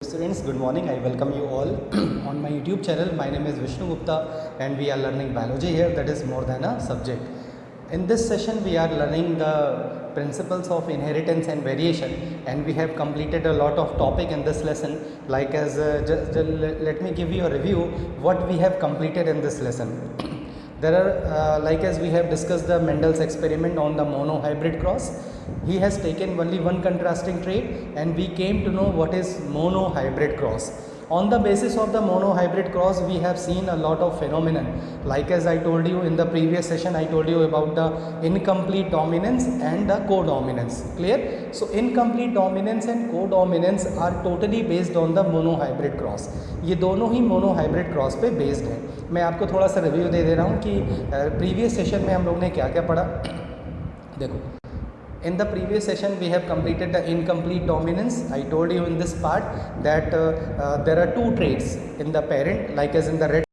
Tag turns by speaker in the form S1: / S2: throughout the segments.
S1: Students, good morning. I welcome you all on my YouTube channel. My name is Vishnu Gupta and we are learning biology here, that is more than a subject. In this session we are learning the principles of inheritance and variation, and we have completed a lot of topic in this lesson. Like let me give you a review what we have completed in this lesson. There are like as we have discussed the Mendel's experiment on the monohybrid cross. He has taken only one contrasting trait and we came to know what is monohybrid cross. On the basis of the monohybrid cross we have seen a lot of phenomenon, like as I told you in the previous session. I told you about the incomplete dominance and the codominance. Clear? So incomplete dominance and codominance are totally based on the monohybrid cross. ये दोनों ही monohybrid cross पे based है. मैं आपको थोड़ा सा review दे रहा हूँ कि प्रीवियस सेशन में हम लोग ने क्या क्या पढ़ा. देखो, in the previous session we have completed the incomplete dominance. I told you in this part that there are two traits in the parent, like as in the red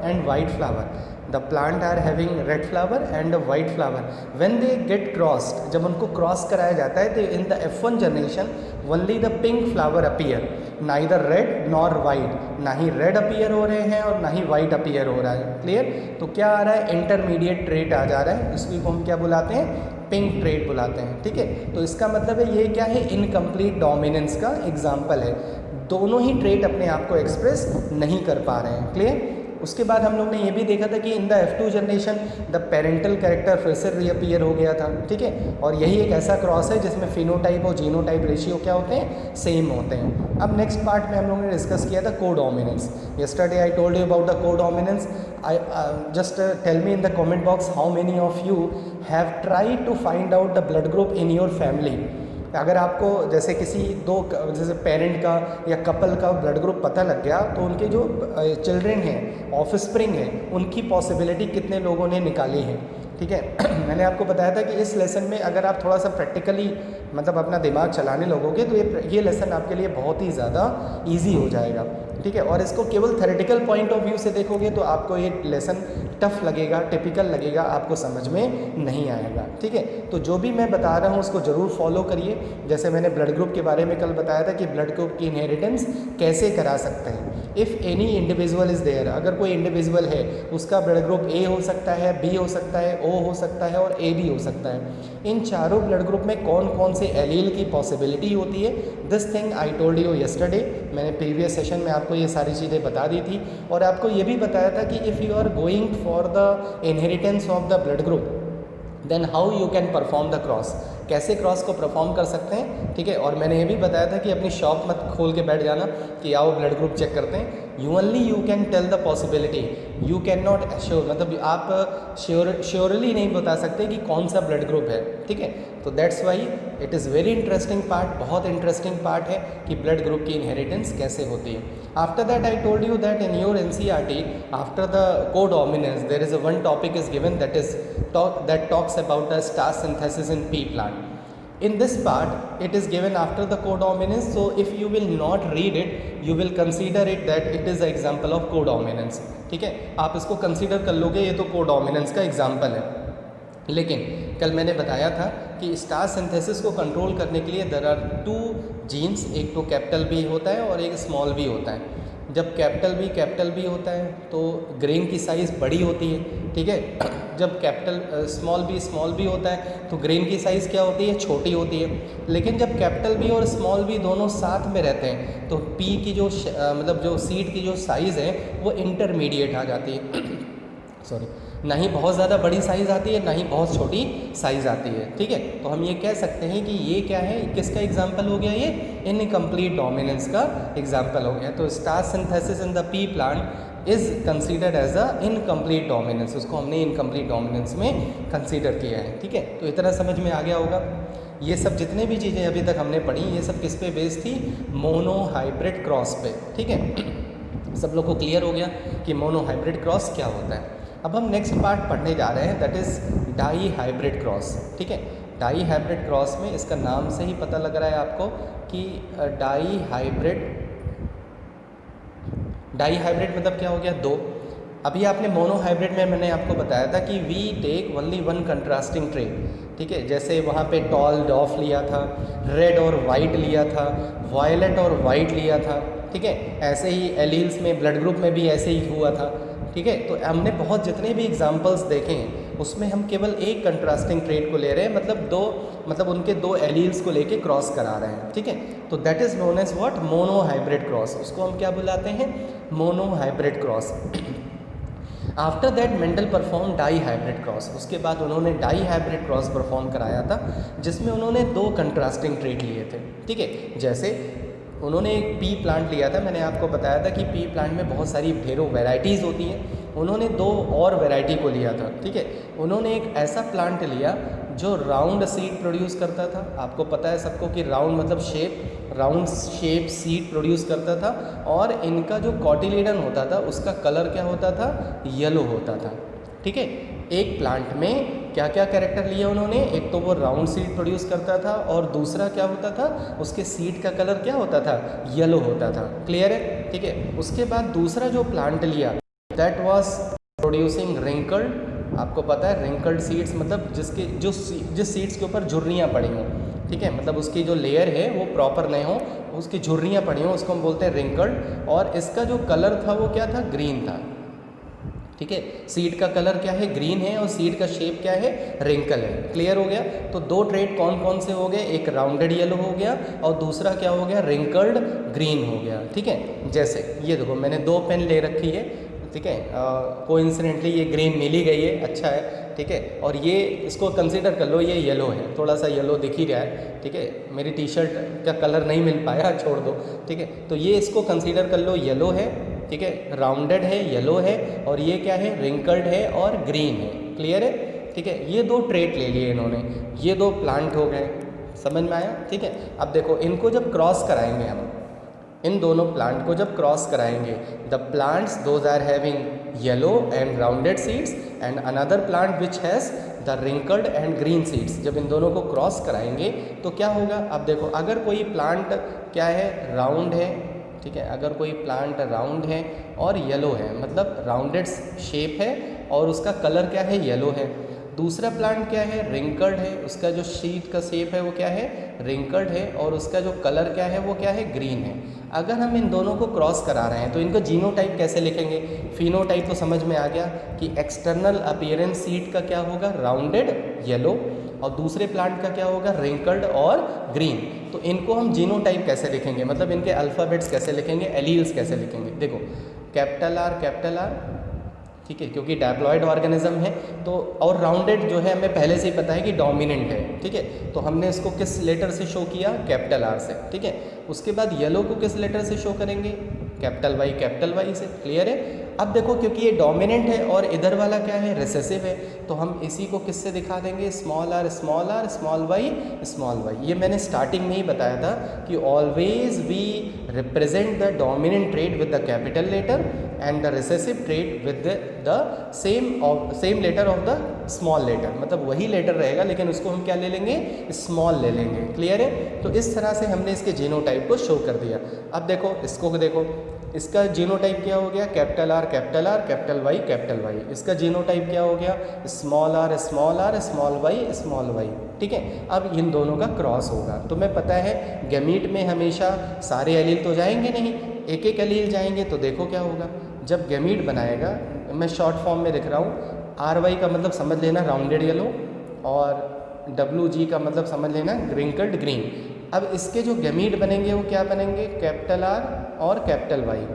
S1: and white flower. The plant are having red flower and a white flower. When they get crossed, जब उनको cross कराया जाता है तो in the F1 generation only the pink flower appear, neither red nor white. ना ही red appear हो रहे हैं और ना ही वाइट अपीयर हो रहा है. क्लियर? तो क्या आ रहा है, इंटरमीडिएट ट्रेट आ जा रहा है. इसको हम क्या बुलाते हैं, पिंक ट्रेट बुलाते हैं. ठीक है, तो इसका मतलब है ये क्या है, इनकम्प्लीट डोमिनेंस का एग्जाम्पल है. दोनों ही ट्रेट अपने आप को एक्सप्रेस नहीं कर पा रहे हैं. क्लियर? उसके बाद हम लोग ने ये भी देखा था कि इन the F2 generation the parental character फिर से रीअपीयर हो गया था. ठीक है, और यही एक ऐसा क्रॉस है जिसमें फिनोटाइप और जीनोटाइप रेशियो क्या होते हैं, सेम होते हैं. अब नेक्स्ट पार्ट में हम लोगों ने डिस्कस किया था codominance. Yesterday I told you about the codominance. I just tell me in the comment box how many of you have tried to find out the blood group in your family. अगर आपको जैसे किसी दो, जैसे parent का या couple का blood group पता लग गया तो उनके जो चिल्ड्रेन हैं, ऑफस्प्रिंग हैं, उनकी पॉसिबिलिटी कितने लोगों ने निकाली है. ठीक है, मैंने आपको बताया था कि इस लेसन में अगर आप थोड़ा सा प्रैक्टिकली मतलब अपना दिमाग चलाने लगोगे तो ये लेसन आपके लिए बहुत ही ज़्यादा ईजी हो जाएगा. ठीक है, और इसको केवल थेरेटिकल पॉइंट ऑफ व्यू से देखोगे तो आपको ये लेसन टफ लगेगा, टिपिकल लगेगा, आपको समझ में नहीं आएगा. ठीक है, तो जो भी मैं बता रहा हूँ उसको ज़रूर फॉलो करिए. जैसे मैंने ब्लड ग्रुप के बारे में कल बताया था कि ब्लड ग्रुप की इनहेरिटेंस कैसे करा सकते हैं. If any individual is there, अगर कोई इंडिविजुअल है उसका ब्लड ग्रुप ए हो सकता है, बी हो सकता है, ओ हो सकता है और ए भी हो सकता है. इन चारों ब्लड ग्रुप में कौन कौन से एलील की पॉसिबिलिटी होती है, this thing I told you yesterday. मैंने प्रीवियस सेशन में आपको ये सारी चीज़ें बता दी थी और आपको ये भी बताया था कि if you are going for the inheritance of the blood group then how you can perform the cross, कैसे क्रॉस को परफॉर्म कर सकते हैं. ठीक है, और मैंने ये भी बताया था कि अपनी शॉप मत खोल के बैठ जाना कि आओ ब्लड ग्रुप चेक करते हैं. You can tell the possibility, you can not assure, मतलब आप श्योरली नहीं बता सकते कि कौन सा ब्लड ग्रुप है. ठीक है, तो that's why it is very interesting part, बहुत इंटरेस्टिंग पार्ट है कि ब्लड ग्रुप की इनहेरिटेंस कैसे होती है. After that I told you that in your NCERT after the codominance there is one topic is given that talks about the star synthesis in pea plant. In this part it is given after the codominance, so if you will not read it you will consider it that it is an example of codominance. ठीक है, आप इसको consider कर लोगे ये तो codominance का example है. लेकिन कल मैंने बताया था कि स्टार सिंथेसिस को कंट्रोल करने के लिए देयर आर टू जीन्स, एक तो कैपिटल बी होता है और एक स्मॉल बी होता है. जब कैपिटल बी होता है तो ग्रेन की साइज़ बड़ी होती है. ठीक है, जब स्मॉल बी होता है तो ग्रेन की साइज़ क्या होती है, छोटी होती है. लेकिन जब कैपिटल बी और स्मॉल बी दोनों साथ में रहते हैं तो पी की जो मतलब जो सीड की जो साइज़ है वो इंटरमीडिएट आ जाती है. सॉरी, ना ही बहुत ज़्यादा बड़ी साइज़ आती है ना ही बहुत छोटी साइज़ आती है. ठीक है, तो हम ये कह सकते हैं कि ये क्या है, किसका एग्जाम्पल हो गया, ये इनकम्प्लीट डोमिनेंस का एग्जाम्पल हो गया. तो star synthesis in the pea plant is considered as a incomplete dominance, उसको हमने इनकम्प्लीट डोमिनेंस में कंसीडर किया है. ठीक है, तो इतना समझ में आ गया होगा. ये सब जितने भी चीज़ें अभी तक हमने पढ़ी ये सब किस पे बेस्ड थी, मोनोहाइब्रिड क्रॉस पे. ठीक है, सब लोग को क्लियर हो गया कि मोनोहाइब्रिड क्रॉस क्या होता है. अब हम नेक्स्ट पार्ट पढ़ने जा रहे हैं, that is dihybrid cross. ठीक है, डाई हाइब्रिड क्रॉस में इसका नाम से ही पता लग रहा है आपको कि डाई हाइब्रिड मतलब क्या हो गया, दो. अभी आपने मोनोहाइब्रिड में मैंने आपको बताया था कि we take only one contrasting trait. ठीक है, जैसे वहाँ पे टॉल डॉफ लिया था, रेड और वाइट लिया था, वायलेट और वाइट लिया था, ठीक है। ऐसे ही एलील्स में ब्लड ग्रुप में भी ऐसे ही हुआ था, ठीक है। तो हमने बहुत जितने भी एग्जांपल्स देखे हैं उसमें हम केवल एक कंट्रास्टिंग ट्रेट को ले रहे हैं, मतलब उनके दो एलील्स को लेके क्रॉस करा रहे हैं, ठीक है। तो that is known as what, monohybrid cross. उसको हम क्या बुलाते हैं, monohybrid cross. After that Mendel perform dihybrid cross. उसके बाद उन्होंने डाई हाइब्रिड क्रॉस परफॉर्म कराया था, जिसमें उन्होंने दो कंट्रास्टिंग ट्रेट लिए थे, ठीक है। जैसे उन्होंने एक पी प्लांट लिया था, मैंने आपको बताया था कि पी प्लांट में बहुत सारी ढेरों वैरायटीज़ होती हैं। उन्होंने दो और वैरायटी को लिया था, ठीक है। उन्होंने एक ऐसा प्लांट लिया जो राउंड सीड प्रोड्यूस करता था। आपको पता है सबको कि राउंड मतलब राउंड शेप सीड प्रोड्यूस करता था, और इनका जो कॉटिलेडन होता था उसका कलर क्या होता था, येलो होता था, ठीक है। एक प्लांट में क्या क्या कैरेक्टर लिए उन्होंने, एक तो वो राउंड सीड प्रोड्यूस करता था, और दूसरा क्या होता था, उसके सीड का कलर क्या होता था, येलो होता था। क्लियर है, ठीक है। उसके बाद दूसरा जो प्लांट लिया दैट वाज प्रोड्यूसिंग रिंकल्ड। आपको पता है रिंकल्ड सीड्स मतलब जिस सीड्स के ऊपर झुर्रियाँ पड़ी हों, ठीक है, मतलब उसकी जो लेयर है वो प्रॉपर नहीं हो, उसकी झुर्रियाँ पड़ी हों, उसको हम बोलते हैं रिंकल्ड। और इसका जो कलर था वो क्या था, ग्रीन था, ठीक है। सीड का कलर क्या है, ग्रीन है, और सीड का शेप क्या है, रिंकल है। क्लियर हो गया। तो दो ट्रेट कौन कौन से हो गए, एक राउंडेड येलो हो गया और दूसरा क्या हो गया, रिंकल्ड ग्रीन हो गया, ठीक है। जैसे ये देखो मैंने दो पेन ले रखी है, ठीक है, कोइंसिडेंटली ये ग्रीन मिल ही गई है, अच्छा है, ठीक है। और ये इसको कंसीडर कर लो ये येलो है, थोड़ा सा येलो दिख ही रहा है, ठीक है। मेरी टी शर्ट का कलर नहीं मिल पाया, छोड़ दो, ठीक है। तो ये इसको कंसीडर कर लो येलो है, ठीक है, राउंडेड है, येलो है, और ये क्या है, रिंकल्ड है और ग्रीन है। क्लियर है, ठीक है। ये दो ट्रेट ले लिए इन्होंने, ये दो प्लांट हो गए, समझ में आया, ठीक है। अब देखो इनको जब क्रॉस कराएंगे हम, इन दोनों प्लांट को जब क्रॉस कराएंगे, the plants those are having yellow and rounded seeds and another plant which has the wrinkled and green seeds. जब इन दोनों को क्रॉस कराएंगे तो क्या होगा, अब देखो अगर कोई प्लांट क्या है, राउंड है, ठीक है, अगर कोई प्लांट राउंड है और येलो है, मतलब राउंडेड शेप है और उसका कलर क्या है, येलो है। दूसरा प्लांट क्या है, रिंकल्ड है, उसका जो शीट का शेप है वो क्या है, रिंकल्ड है, और उसका जो कलर क्या है वो क्या है, ग्रीन है। अगर हम इन दोनों को क्रॉस करा रहे हैं तो इनको जीनोटाइप कैसे लिखेंगे, फिनोटाइप तो समझ में आ गया कि एक्सटर्नल अपीयरेंस सीड का क्या होगा, राउंडेड येलो, और दूसरे प्लांट का क्या होगा, रिंकल्ड और ग्रीन। तो इनको हम जीनोटाइप कैसे लिखेंगे, मतलब इनके अल्फ़ाबेट्स कैसे लिखेंगे, एलील्स कैसे लिखेंगे। देखो कैपिटल आर, ठीक है, क्योंकि डैप्लॉइड ऑर्गेनिज्म है तो, और राउंडेड जो है हमें पहले से ही पता है कि डोमिनेंट है, ठीक है। तो हमने इसको किस लेटर से शो किया, कैपिटल आर से, ठीक है। उसके बाद येलो को किस लेटर से शो करेंगे, कैपिटल वाई से। क्लियर है। अब देखो क्योंकि ये डोमिनेंट है और इधर वाला क्या है, रिसेसिव है, तो हम इसी को किससे दिखा देंगे, स्मॉल आर, स्मॉल वाई। ये मैंने स्टार्टिंग में ही बताया था कि always we represent the dominant trait with the capital letter and the recessive trait with the same letter of the small letter, मतलब वही लेटर रहेगा लेकिन उसको हम क्या ले लेंगे, स्मॉल ले लेंगे। क्लियर है। तो इस तरह से हमने इसके जीनोटाइप को शो कर दिया। अब देखो इसको देखो, इसका जीनोटाइप क्या हो गया, कैपिटल आर, कैपिटल वाई। इसका जीनोटाइप क्या हो गया, स्मॉल आर, स्मॉल वाई, ठीक है। अब इन दोनों का क्रॉस होगा। तुम्हें पता है गैमीट में हमेशा सारे एलील तो जाएंगे नहीं, एक एक एलील जाएंगे। तो देखो क्या होगा, जब गैमीट बनाएगा, मैं शॉर्ट फॉर्म में लिख रहा हूँ, आर वाई का मतलब समझ लेना राउंडेड येलो, और डब्ल्यू जी का मतलब समझ लेना रिंकल्ड ग्रीन। अब इसके जो गैमीट बनेंगे वो क्या बनेंगे, कैपिटल आर और कैपिटल वाई,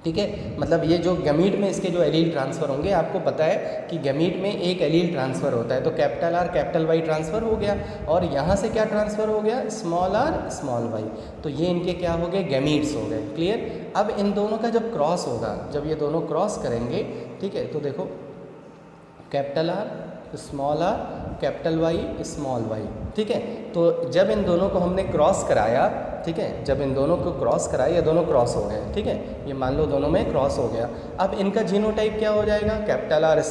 S1: ठीक है। मतलब ये जो गैमीट में इसके जो एलील ट्रांसफ़र होंगे, आपको पता है कि गैमीट में एक एलील ट्रांसफ़र होता है, तो capital R capital Y transfer हो गया, और यहाँ से क्या ट्रांसफ़र हो गया, स्मॉल आर स्मॉल वाई। तो ये इनके क्या हो गए, गैमीट्स हो गए। क्लियर। अब इन दोनों का जब क्रॉस होगा, जब ये दोनों क्रॉस करेंगे, ठीक है, तो देखो capital R small R, capital Y small Y, ठीक है। तो जब इन दोनों को हमने क्रॉस कराया, ठीक है, जब इन दोनों को क्रॉस कराया, ये दोनों क्रॉस हो गए, ठीक है, ये मान लो दोनों में क्रॉस हो गया। अब इनका जीनोटाइप क्या हो जाएगा, capital R,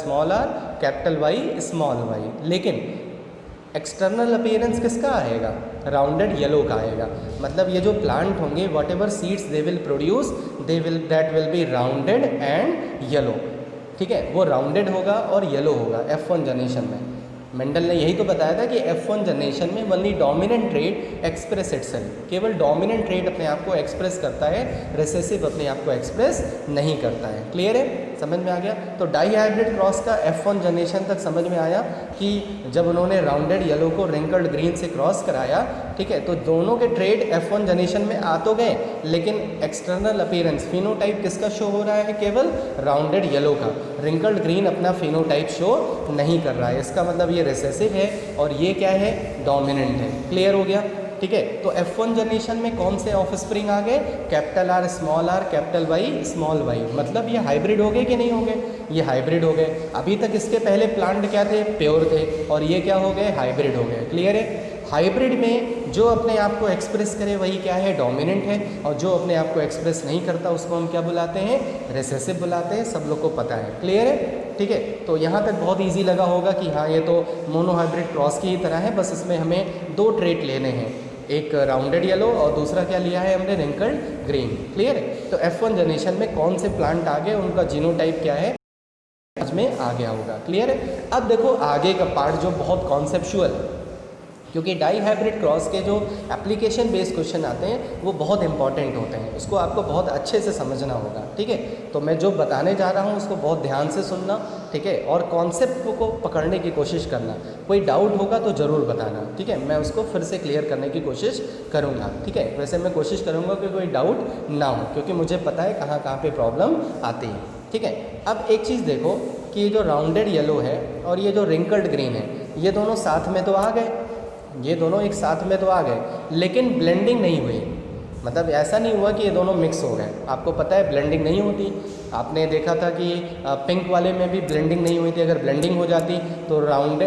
S1: capital Y, small Y. लेकिन एक्सटर्नल अपीयरेंस किसका आएगा, राउंडेड येलो का आएगा। मतलब ये जो प्लांट होंगे, what ever seeds they will produce, that will be rounded and yellow, ठीक है, वो राउंडेड होगा और येलो होगा F1 जनरेशन में। मेंडल ने यही तो बताया था कि F1 जनरेशन में only dominant trait express itself, केवल डोमिनेंट ट्रेट अपने आप को एक्सप्रेस करता है, रिसेसिव अपने आप को एक्सप्रेस नहीं करता है। क्लियर है, समझ में आ गया। तो डाई हाइब्रिड क्रॉस का F1 जनरेशन तक समझ में आया कि जब उन्होंने राउंडेड येलो को रिंकल्ड ग्रीन से क्रॉस कराया, ठीक है, तो दोनों के ट्रेड F1 जनरेशन में आ तो गए, लेकिन एक्सटर्नल अपीयरेंस फिनोटाइप किसका शो हो रहा है, केवल राउंडेड येलो का। रिंकल्ड ग्रीन अपना फिनोटाइप शो नहीं कर रहा है, इसका मतलब ये रिसेसिव है और ये क्या है, डोमिनेंट है। क्लियर हो गया, ठीक है। तो F1 जनरेशन में कौन से ऑफस्प्रिंग आ गए, capital R small R capital Y small Y, मतलब ये हाइब्रिड हो गए कि नहीं हो गए, ये हाइब्रिड हो गए। अभी तक इसके पहले प्लांट क्या थे, प्योर थे, और ये क्या हो गए, हाइब्रिड हो गए। क्लियर है। हाइब्रिड में जो अपने आप को एक्सप्रेस करे वही क्या है, डोमिनेंट है, और जो अपने आप को एक्सप्रेस नहीं करता उसको हम क्या बुलाते हैं, रिसेसिव बुलाते हैं। सब लोग को पता है। क्लियर है, ठीक है। तो यहाँ तक बहुत इजी लगा होगा कि हाँ ये तो मोनो हाइब्रिड क्रॉस की ही तरह है, बस इसमें हमें दो ट्रेट लेने हैं, एक राउंडेड येलो और दूसरा क्या लिया है हमने, रिंकल्ड ग्रीन। क्लियर है। तो F1 जनरेशन में कौन से प्लांट आ गए, उनका जीनोटाइप क्या है, समझ में आ गया होगा। क्लियर है। अब देखो आगे का पार्ट जो बहुत कॉन्सेप्चुअल है, क्योंकि डाई हाइब्रिड क्रॉस के जो एप्लीकेशन बेस्ड क्वेश्चन आते हैं वो बहुत इंपॉर्टेंट होते हैं, उसको आपको बहुत अच्छे से समझना होगा। ठीक है, तो मैं जो बताने जा रहा हूँ उसको बहुत ध्यान से सुनना, ठीक है, और कॉन्सेप्ट को पकड़ने की कोशिश करना। कोई डाउट होगा तो ज़रूर बताना, ठीक है, मैं उसको फिर से क्लियर करने की कोशिश करूँगा। ठीक है, वैसे मैं कोशिश करूँगा कि कोई डाउट ना हो, क्योंकि मुझे पता है कहाँ कहाँ पर प्रॉब्लम आती है। ठीक है, अब एक चीज़ देखो कि ये जो राउंडेड येलो है और ये जो रिंकल्ड ग्रीन है, ये दोनों साथ में तो आ गए, ये दोनों एक साथ में तो आ गए, लेकिन ब्लेंडिंग नहीं हुई। मतलब ऐसा नहीं हुआ कि ये दोनों मिक्स हो गए। आपको पता है ब्लेंडिंग नहीं होती। आपने देखा था कि पिंक वाले में भी ब्लेंडिंग नहीं हुई थी। अगर ब्लेंडिंग हो जाती तो राउंड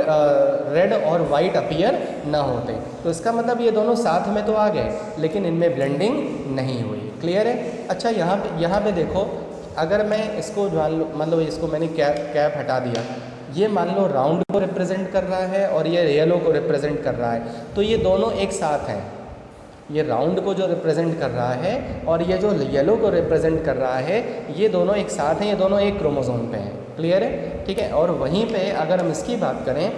S1: रेड और वाइट अपीयर ना होते। तो इसका मतलब ये दोनों साथ में तो आ गए, लेकिन इनमें ब्लेंडिंग नहीं हुई। क्लियर है। अच्छा, यहाँ पे देखो, अगर मैं इसको मतलब इसको मैंने कैप हटा दिया, ये मान लो राउंड को रिप्रेजेंट कर रहा है और ये येलो को रिप्रेजेंट कर रहा है, तो ये दोनों एक साथ हैं। ये राउंड को जो रिप्रेजेंट कर रहा है और ये जो येलो को रिप्रेजेंट कर रहा है, ये दोनों एक साथ हैं, ये दोनों एक क्रोमोसोम पे हैं। क्लियर है, ठीक है। और वहीं पे अगर हम इसकी बात करें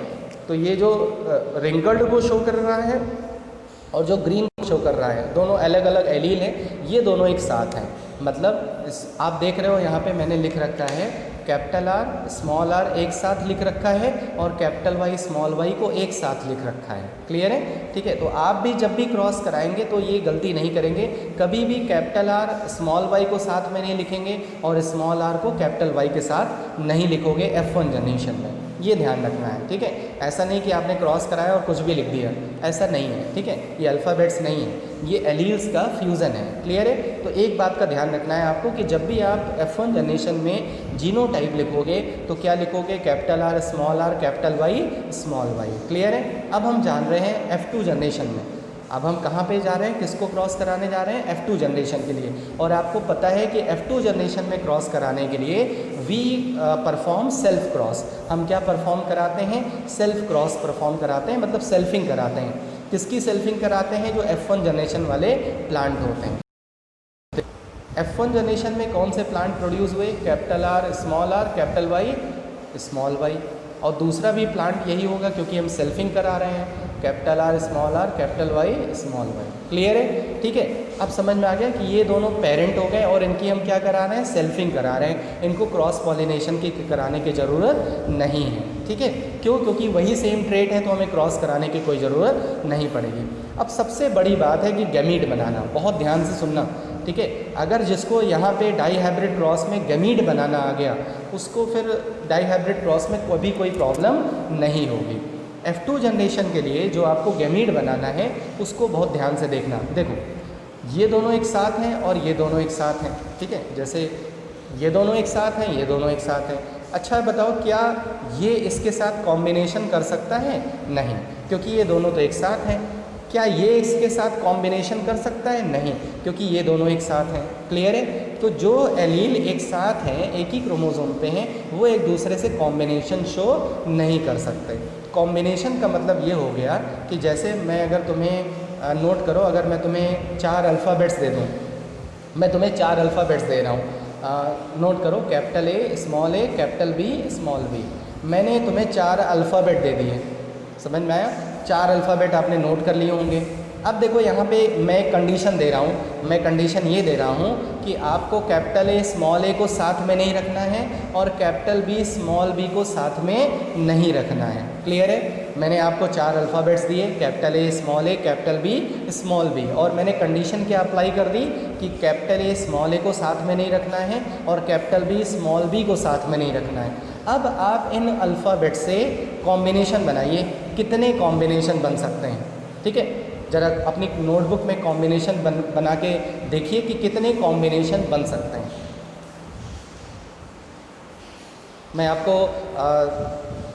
S1: तो ये जो रिंकल्ड को शो कर रहा है और जो ग्रीन को शो कर रहा है, दोनों अलग अलग एलील हैं, ये दोनों एक साथ हैं। मतलब आप देख रहे हो यहाँ पे मैंने लिख रखा है कैपिटल आर स्मॉल आर एक साथ लिख रखा है और कैपिटल वाई स्मॉल वाई को एक साथ लिख रखा है। क्लियर है, ठीक है। तो आप भी जब भी क्रॉस कराएंगे तो ये गलती नहीं करेंगे, कभी भी कैपिटल आर स्मॉल वाई को साथ में नहीं लिखेंगे और स्मॉल आर को कैपिटल वाई के साथ नहीं लिखोगे F1 जनरेशन में। ये ध्यान रखना है, ठीक है। ऐसा नहीं कि आपने क्रॉस कराया और कुछ भी लिख दिया, ऐसा नहीं है, ठीक है। ये अल्फ़ाबेट्स नहीं है, ये एलील्स का फ्यूज़न है। क्लियर है। तो एक बात का ध्यान रखना है आपको कि जब भी आप F1 जनरेशन में जीनोटाइप लिखोगे तो क्या लिखोगे, capital R small R capital Y small Y. Clear है। अब हम जान रहे हैं F2 जनरेशन में, अब हम कहाँ पे जा रहे हैं, किसको क्रॉस कराने जा रहे हैं, F2 जनरेशन के लिए। और आपको पता है कि F2 जनरेशन में क्रॉस कराने के लिए वी परफॉर्म सेल्फ क्रॉस। हम क्या परफॉर्म कराते हैं, सेल्फ क्रॉस परफॉर्म कराते हैं, मतलब सेल्फिंग कराते हैं। किसकी सेल्फिंग कराते हैं, जो F1 जनरेशन वाले प्लांट होते हैं। F1 जनरेशन में कौन से प्लांट प्रोड्यूस हुए, capital R small R capital Y small Y. और दूसरा भी प्लांट यही होगा क्योंकि हम सेल्फिंग करा रहे हैं, capital R small R capital Y small Y. Clear है, ठीक है। अब समझ में आ गया कि ये दोनों पेरेंट हो गए और इनकी हम क्या करा रहे हैं, सेल्फिंग करा रहे हैं। इनको क्रॉस पॉलिनेशन की कराने की ज़रूरत नहीं है, ठीक है। क्यों, क्योंकि वही सेम ट्रेट है तो हमें क्रॉस कराने की कोई ज़रूरत नहीं पड़ेगी। अब सबसे बड़ी बात है कि गैमीट बनाना, बहुत ध्यान से सुनना, ठीक है। अगर जिसको यहाँ पे डाई हाइब्रिड क्रॉस में गैमीट बनाना आ गया, उसको फिर डाई हाइब्रिड क्रॉस में कभी कोई प्रॉब्लम नहीं होगी। F2 जनरेशन के लिए जो आपको गैमीट बनाना है उसको बहुत ध्यान से देखना। देखो, ये दोनों एक साथ हैं और ये दोनों एक साथ हैं, ठीक है। जैसे ये दोनों एक साथ हैं, ये दोनों एक साथ हैं। अच्छा बताओ, क्या ये इसके साथ कॉम्बिनेशन कर सकता है, नहीं, क्योंकि ये दोनों तो एक साथ हैं। क्या ये इसके साथ कॉम्बिनेशन कर सकता है, नहीं, क्योंकि ये दोनों एक साथ हैं। क्लियर है। तो जो एलील एक साथ हैं, एक ही क्रोमोसोम पे हैं, वो एक दूसरे से कॉम्बिनेशन शो नहीं कर सकते। कॉम्बिनेशन का मतलब ये हो गया कि जैसे मैं अगर तुम्हें नोट करो, अगर मैं तुम्हें 4 अल्फ़ाबेट्स दे दूँ, मैं तुम्हें 4 अल्फ़ाबेट्स दे रहा हूँ, नोट करो, capital A capital B small B. मैंने तुम्हें 4 अल्फ़ाबेट दे दिए, समझ में आया? 4 अल्फ़ाबेट आपने नोट कर लिए होंगे। अब देखो यहाँ पे मैं कंडीशन दे रहा हूँ, मैं कंडीशन ये दे रहा हूँ कि आपको कैपिटल ए स्मॉल ए को साथ में नहीं रखना है और कैपिटल बी स्मॉल बी को साथ में नहीं रखना है। क्लियर है? मैंने आपको 4 अल्फ़ाबेट्स दिए, capital A small A, capital B small B, और मैंने कंडीशन क्या अप्लाई कर दी कि कैपिटल ए स्मॉल ए को साथ में नहीं रखना है और कैपिटल बी स्मॉल बी को साथ में नहीं रखना है। अब आप इन अल्फ़ाबेट से कॉम्बिनेशन बनाइए, कितने कॉम्बिनेशन बन सकते हैं। ठीक है, ज़रा अपनी नोटबुक में कॉम्बिनेशन बना के देखिए कि कितने कॉम्बिनेशन बन सकते हैं। मैं आपको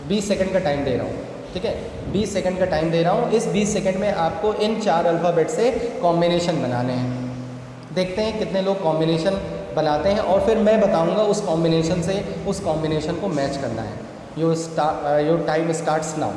S1: 20 सेकंड का टाइम दे रहा हूँ। ठीक है, 20 सेकंड का टाइम दे रहा हूँ। इस 20 सेकंड में आपको इन 4 अल्फ़ाबेट से कॉम्बिनेशन बनाने हैं। देखते हैं कितने लोग कॉम्बिनेशन बनाते हैं और फिर मैं बताऊँगा उस कॉम्बिनेशन से उस कॉम्बिनेशन को मैच करना है। Your time starts now.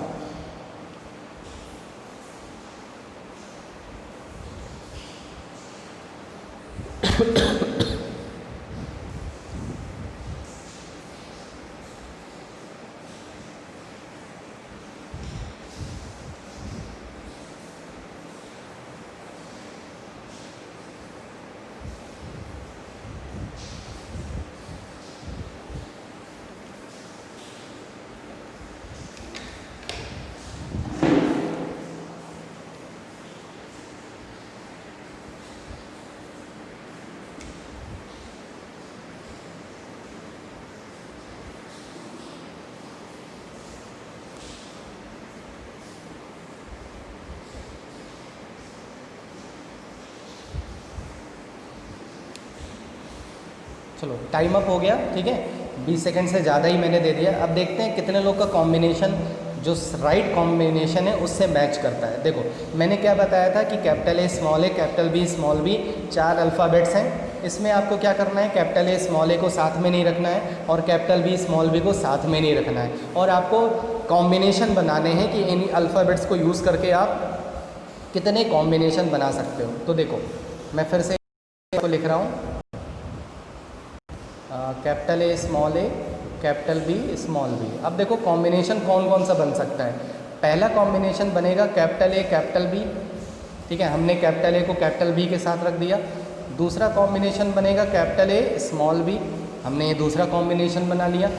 S1: चलो टाइम अप हो गया। ठीक है, 20 सेकंड से ज़्यादा ही मैंने दे दिया। अब देखते हैं कितने लोग का कॉम्बिनेशन जो राइट कॉम्बिनेशन है उससे मैच करता है। देखो मैंने क्या बताया था कि capital A small A, capital B small B 4 alphabets हैं। इसमें आपको क्या करना है, कैपिटल ए स्मॉल ए को साथ में नहीं रखना है और कैपिटल बी स्मॉल बी को साथ में नहीं रखना है, और आपको कॉम्बिनेशन बनाने हैं कि इन अल्फ़ाबेट्स को यूज़ करके आप कितने कॉम्बिनेशन बना सकते हो। तो देखो मैं फिर से को लिख रहा हूँ, capital A small A, capital B small B. अब देखो कॉम्बिनेशन कौन कौन सा बन सकता है। पहला कॉम्बिनेशन बनेगा कैपिटल ए कैपिटल बी। ठीक है, हमने कैपिटल ए को कैपिटल बी के साथ रख दिया। दूसरा कॉम्बिनेशन बनेगा कैपिटल ए स्मॉल बी, हमने ये दूसरा कॉम्बिनेशन बना लिया।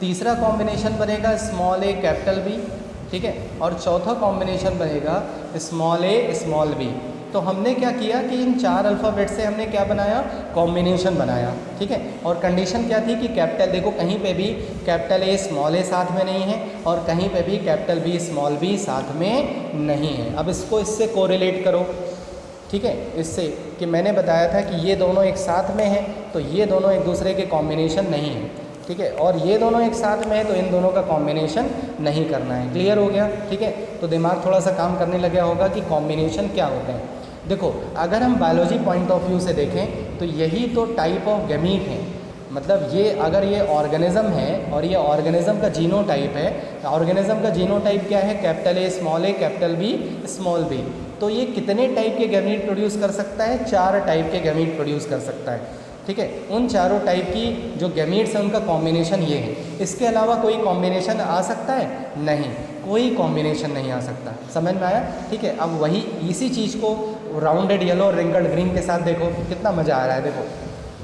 S1: तीसरा कॉम्बिनेशन बनेगा स्मॉल ए कैपिटल बी। ठीक है, और चौथा कॉम्बिनेशन बनेगा स्मॉल ए स्मॉल बी। तो हमने क्या किया कि इन 4 अल्फ़ाबेट से हमने क्या बनाया, कॉम्बिनेशन बनाया। ठीक है, और कंडीशन क्या थी कि कैपिटल, देखो कहीं पे भी कैपिटल ए स्मॉल ए साथ में नहीं है और कहीं पे भी कैपिटल बी स्मॉल बी साथ में नहीं है। अब इसको इससे कोरिलेट करो। ठीक है, इससे कि मैंने बताया था कि ये दोनों एक साथ में हैं तो ये दोनों एक दूसरे के कॉम्बिनेशन नहीं है। ठीक है, और ये दोनों एक साथ में है तो इन दोनों का कॉम्बिनेशन नहीं करना है। क्लियर हो गया? ठीक है, तो दिमाग थोड़ा सा काम करने लगा होगा कि कॉम्बिनेशन क्या होते हैं। देखो अगर हम बायोलॉजी पॉइंट ऑफ व्यू से देखें तो यही तो टाइप ऑफ गैमीट है। मतलब ये अगर ये ऑर्गेनिज्म है और ये ऑर्गेनिज्म का जीनोटाइप है, ऑर्गेनिज्म का जीनोटाइप क्या है, capital A small A, capital B small B. तो ये कितने टाइप के गैमीट प्रोड्यूस कर सकता है, 4 टाइप के गैमीट प्रोड्यूस कर सकता है। ठीक है, उन चारों टाइप की जो गैमीट्स हैं उनका कॉम्बिनेशन ये है। इसके अलावा कोई कॉम्बिनेशन आ सकता है? नहीं, कोई कॉम्बिनेशन नहीं आ सकता। समझ में आया? ठीक है, अब वही इसी चीज़ को राउंडेड येलो और रिंकल्ड ग्रीन के साथ देखो कितना मज़ा आ रहा है। देखो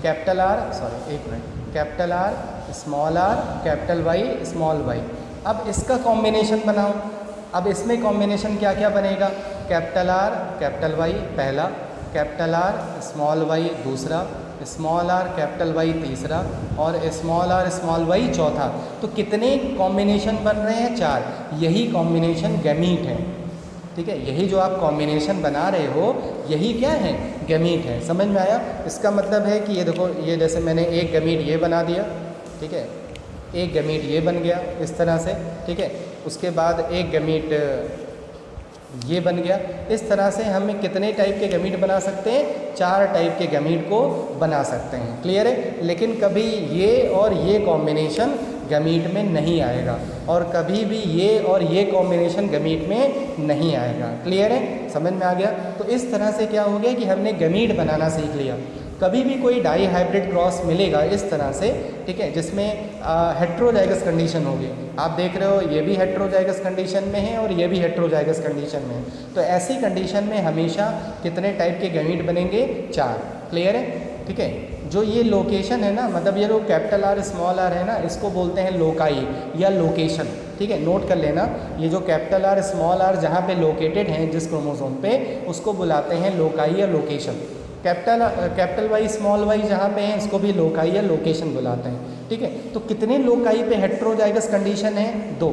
S1: कैपिटल आर, सॉरी एक minute, capital R small R, capital Y small Y. अब इसका कॉम्बिनेशन बनाओ। अब इसमें कॉम्बिनेशन क्या क्या बनेगा, कैपिटल आर कैपिटल वाई पहला, कैपिटल आर स्मॉल वाई दूसरा, स्मॉल आर कैपिटल वाई तीसरा और स्मॉल आर स्मॉल वाई चौथा। तो कितने कॉम्बिनेशन बन रहे हैं, 4। यही कॉम्बिनेशन गैमीट है। ठीक है, यही जो आप कॉम्बिनेशन बना रहे हो यही क्या है, गैमीट है। समझ में आया? इसका मतलब है कि ये देखो, ये जैसे मैंने एक गैमीट ये बना दिया। ठीक है, एक गैमीट ये बन गया इस तरह से। ठीक है, उसके बाद एक गैमीट ये बन गया। इस तरह से हम कितने टाइप के गैमीट बना सकते हैं, 4 टाइप के गैमीट को बना सकते हैं। क्लियर है? लेकिन कभी ये और ये कॉम्बिनेशन गैमीट में नहीं आएगा और कभी भी ये और ये कॉम्बिनेशन गैमीट में नहीं आएगा। क्लियर है? समझ में आ गया? तो इस तरह से क्या हो गया कि हमने गैमीट बनाना सीख लिया। कभी भी कोई डाई हाइब्रिड क्रॉस मिलेगा इस तरह से, ठीक है, जिसमें हेट्रोजाइगस कंडीशन होगी। आप देख रहे हो ये भी हेट्रोजाइगस कंडीशन में है और ये भी हेट्रोजाइगस कंडीशन में है। तो ऐसी कंडीशन में हमेशा कितने टाइप के गैमीट बनेंगे? 4। क्लियर है? ठीक है। जो ये लोकेशन है ना, मतलब ये जो कैपिटल आर स्मॉल आर है ना, इसको बोलते हैं लोकाई या लोकेशन। ठीक है, नोट कर लेना, ये जो कैपिटल आर स्मॉल आर जहाँ पे लोकेटेड हैं जिस क्रोमोसोम पे, उसको बुलाते हैं लोकाई या location. Capital Y small Y जहाँ पे है इसको भी लोकाई या लोकेशन बुलाते हैं। ठीक है, तो कितने लोकाई पे हेट्रोजाइगस कंडीशन है? 2।